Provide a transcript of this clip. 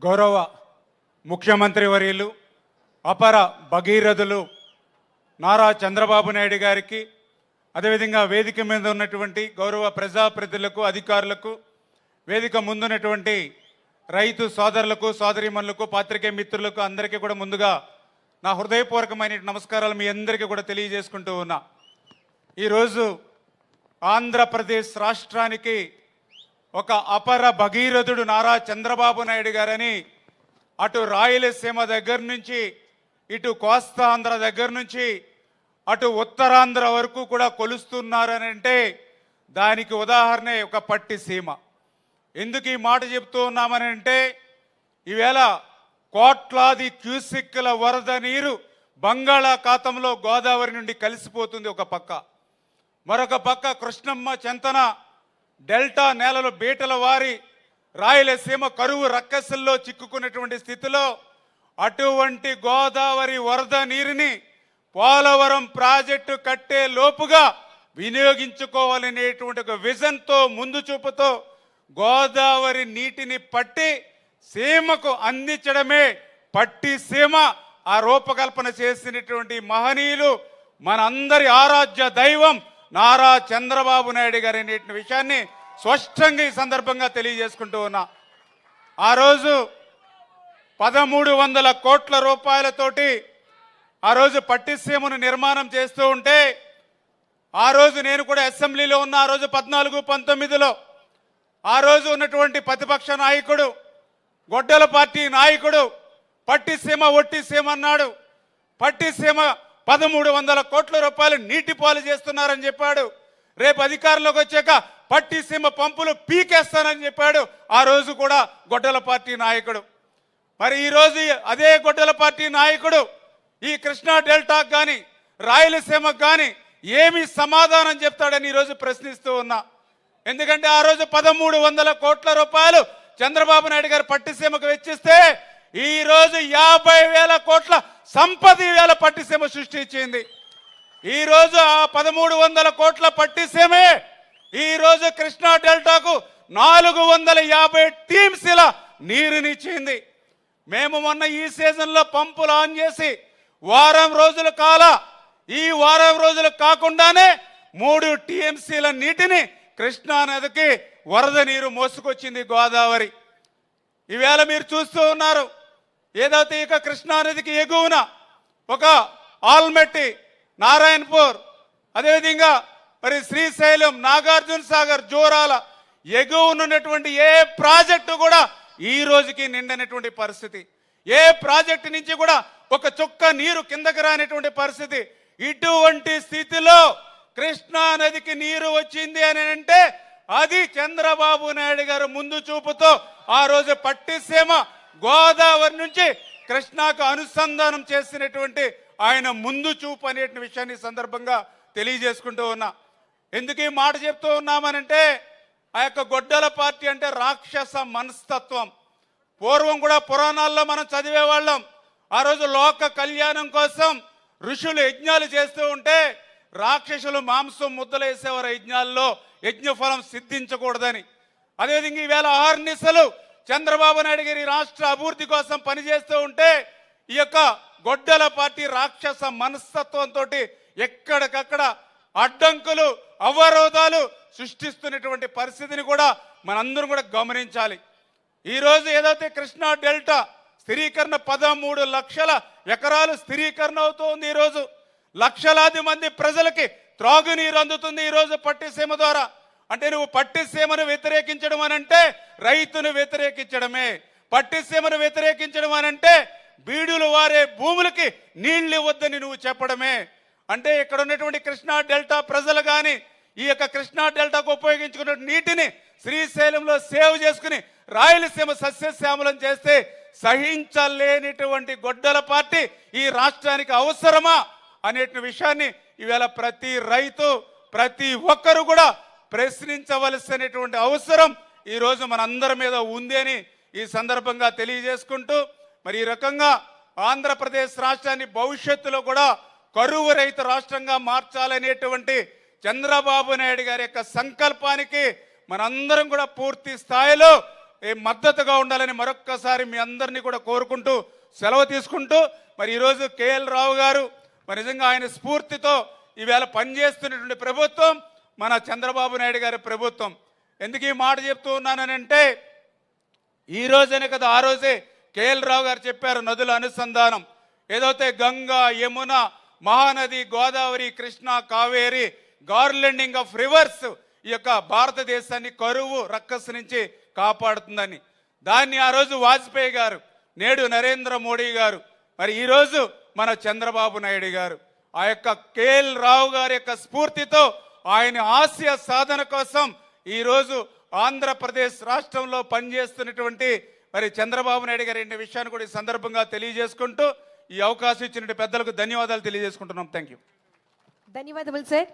గౌరవ ముఖ్యమంత్రి వర్యులు అపర భగీరథులు నారా చంద్రబాబు నాయుడు గారికి, అదేవిధంగా వేదిక మీద ఉన్నటువంటి గౌరవ ప్రజాప్రతినిధులకు, అధికారులకు, వేదిక ముందున్నటువంటి రైతు సోదరులకు, సోదరీమణులకు, పాత్రికేయ మిత్రులకు అందరికీ కూడా ముందుగా నా హృదయపూర్వకమైన నమస్కారాలు మీ అందరికీ కూడా తెలియజేసుకుంటూ ఉన్నా. ఈరోజు ఆంధ్రప్రదేశ్ రాష్ట్రానికి ఒక అపర భగీరథుడు నారా చంద్రబాబు నాయుడు గారని అటు రాయలసీమ దగ్గర నుంచి, ఇటు కోస్తాంధ్ర దగ్గర నుంచి, అటు ఉత్తరాంధ్ర వరకు కూడా కొలుస్తున్నారని అంటే దానికి ఉదాహరణే ఒక పట్టిసీమ. ఎందుకు ఈ మాట చెప్తూ ఉన్నామని అంటే, ఈవేళ కోట్లాది క్యూసెక్కుల వరద నీరు బంగాళాఖాతంలో గోదావరి నుండి కలిసిపోతుంది ఒక పక్క. మరొక పక్క కృష్ణమ్మ చెంతన డెల్టా నేలలు బీటల వారి రాయలసీమ కరువు రక్కసుల్లో చిక్కుకున్నటువంటి స్థితిలో అటువంటి గోదావరి వరద నీరుని పోలవరం ప్రాజెక్టు కట్టే లోపుగా వినియోగించుకోవాలనేటువంటి ఒక విజన్తో, ముందు చూపుతో గోదావరి నీటిని పట్టి సీమకు అందించడమే పట్టిసీమ. ఆ రూపకల్పన చేసినటువంటి మహనీయులు మనందరి ఆరాధ్య దైవం నారా చంద్రబాబు నాయుడు గారి అనేటి విషయాన్ని స్పష్టంగా ఈ సందర్భంగా తెలియజేసుకుంటూ ఉన్నా. ఆ రోజు 1300 కోట్ల రూపాయలతోటి ఆ రోజు పట్టిసీమను నిర్మాణం చేస్తూ ఉంటే, ఆ రోజు నేను కూడా అసెంబ్లీలో ఉన్న, ఆ రోజు 14-19లో ఆ రోజు ఉన్నటువంటి ప్రతిపక్ష నాయకుడు, గొడ్డల పార్టీ నాయకుడు పట్టిసీమ ఒట్టిసీమ అన్నాడు. పట్టిసీమ 1300 కోట్ల రూపాయలు నీటి పాలు చేస్తున్నారని చెప్పాడు. రేపు అధికారంలోకి వచ్చాక పట్టిసీమ పంపులు పీకేస్తానని చెప్పాడు ఆ రోజు కూడా గొడ్డల పార్టీ నాయకుడు. మరి ఈరోజు అదే గొడ్డల పార్టీ నాయకుడు ఈ కృష్ణా డెల్టాకు కానీ రాయలసీమకు కానీ ఏమి సమాధానం చెప్తాడని ఈరోజు ప్రశ్నిస్తూ ఉన్నా. ఎందుకంటే ఆ రోజు 1300 కోట్ల రూపాయలు చంద్రబాబు నాయుడు గారు పట్టిసీమకు వెచ్చిస్తే ఈ రోజు 50,000 కోట్ల సంపద ఈవేళ పట్టిసీమ సృష్టించింది. ఈ రోజు ఆ 1300 కోట్ల పట్టిసీమే ఈ రోజు కృష్ణా డెల్టాకు 450 టీమ్స్ ఇలా నీరునిచ్చింది. మేము మొన్న ఈ సీజన్లో పంపులు ఆన్ చేసి వారం రోజుల ఈ వారం రోజులు కాకుండానే 3 టీఎంసీల నీటిని కృష్ణా నదికి వరద నీరు మోసుకొచ్చింది గోదావరి. ఈవేళ మీరు చూస్తూ ఉన్నారు, ఏదైతే ఇక కృష్ణా నదికి ఎగువన ఒక ఆల్మెట్టి, నారాయణపూర్, అదేవిధంగా మరి శ్రీశైలం, నాగార్జున సాగర్, జోరాల ఎగువనున్నటువంటి ఏ ప్రాజెక్టు కూడా ఈ రోజుకి నిండనటువంటి పరిస్థితి. ఏ ప్రాజెక్టు నుంచి కూడా ఒక చుక్క నీరు కిందకి రానటువంటి పరిస్థితి. ఇటువంటి స్థితిలో కృష్ణా నదికి నీరు వచ్చింది అని అంటే అది చంద్రబాబు నాయుడు గారు ముందు చూపుతో ఆ రోజు పట్టిసీమ గోదావరి నుంచి కృష్ణాకు అనుసంధానం చేసినటువంటి ఆయన ముందు చూపు అనే విషయాన్ని సందర్భంగా తెలియజేసుకుంటూ ఉన్నా. ఎందుకు ఈ మాట చెప్తూ ఉన్నామనంటే, ఆ యొక్క గొడ్డల పార్టీ అంటే రాక్షస మనస్తత్వం. పూర్వం కూడా పురాణాల్లో మనం చదివేవాళ్ళం. ఆ రోజు లోక కళ్యాణం కోసం ఋషులు యజ్ఞాలు చేస్తూ ఉంటే రాక్షసులు మాంసం ముద్దలు వేసేవారు యజ్ఞాల్లో, యజ్ఞఫలం సిద్ధించకూడదని. అదేవిధంగా ఈవేళ ఆర్నిసలు చంద్రబాబు నాయుడు గారి రాష్ట్ర అభివృద్ధి కోసం పనిచేస్తూ ఉంటే ఈ యొక్క గొడ్డల పార్టీ రాక్షస మనస్తత్వంతో ఎక్కడికక్కడ అడ్డంకులు, అవరోధాలు సృష్టిస్తున్నటువంటి పరిస్థితిని కూడా మనందరం కూడా గమనించాలి. ఈరోజు ఏదైతే కృష్ణా డెల్టా స్థిరీకరణ 13 లక్షల ఎకరాలు స్థిరీకరణ అవుతుంది. ఈరోజు లక్షలాది మంది ప్రజలకి త్రాగునీరు అందుతుంది ఈరోజు పట్టిసీమ ద్వారా. అంటే నువ్వు పట్టిసీమను వ్యతిరేకించడం అనంటే రైతును వ్యతిరేకించడమే. పట్టిసీమను వ్యతిరేకించడం అనంటే బీడులు వారే భూములకి నీళ్లు ఇవ్వద్దని నువ్వు చెప్పడమే. అంటే ఇక్కడ ఉన్నటువంటి కృష్ణా డెల్టా ప్రజలు కానీ ఈ యొక్క కృష్ణా డెల్టాకు ఉపయోగించుకున్న నీటిని శ్రీశైలంలో సేవ్ చేసుకుని రాయలసీమ సస్యశ్యామలం చేస్తే సహించలేనిటువంటి గొడ్డల పార్టీ ఈ రాష్ట్రానికి అవసరమా అనే విషయాన్ని ఈవేళ ప్రతి రైతు, ప్రతి ఒక్కరు కూడా ప్రశ్నించవలసినటువంటి అవసరం ఈరోజు మనందరి మీద ఉంది అని ఈ సందర్భంగా తెలియజేసుకుంటూ, మరి ఈ రకంగా ఆంధ్రప్రదేశ్ రాష్ట్రాన్ని భవిష్యత్తులో కూడా కరువు రహిత రాష్ట్రంగా మార్చాలనేటువంటి చంద్రబాబు నాయుడు గారి యొక్క సంకల్పానికి మనందరం కూడా పూర్తి స్థాయిలో మద్దతుగా ఉండాలని మరొక్కసారి మీ అందరినీ కూడా కోరుకుంటూ సెలవు తీసుకుంటూ మరి ఈరోజు కేఎల్ రావు గారు మరి నిజంగా ఆయన స్ఫూర్తితో ఈవేళ పనిచేస్తున్నటువంటి ప్రభుత్వం మన చంద్రబాబు నాయుడు గారి ప్రభుత్వం. ఎందుకు ఈ మాట చెప్తూ ఉన్నానంటే ఈ రోజనే కదా ఆ రోజే కేఎల్ రావు గారు చెప్పారు నదుల అనుసంధానం ఏదైతే Ganga Yamuna Mahanadi Godavari Krishna Kaveri garlanding of reverse ఈ యొక్క భారతదేశాన్ని కరువు రక్కసు నుంచి కాపాడుతుందని దాన్ని ఆ రోజు వాజ్పేయి గారు నేడు నరేంద్ర మోడీ గారు మరి ఈరోజు మన చంద్రబాబు నాయుడు గారు ఆ యొక్క కేఎల్ రావు గారి యొక్క స్ఫూర్తితో ఆయన ఆశయ సాధన కోసం ఈరోజు ఆంధ్రప్రదేశ్ రాష్ట్రంలో పనిచేస్తున్నటువంటి మరి చంద్రబాబు నాయుడు గారి విషయాన్ని కూడా ఈ సందర్భంగా తెలియజేసుకుంటూ ఈ అవకాశం ఇచ్చిన పెద్దలకు ధన్యవాదాలు తెలియజేసుకుంటున్నాం. Thank you. ధన్యవాదాలు సార్.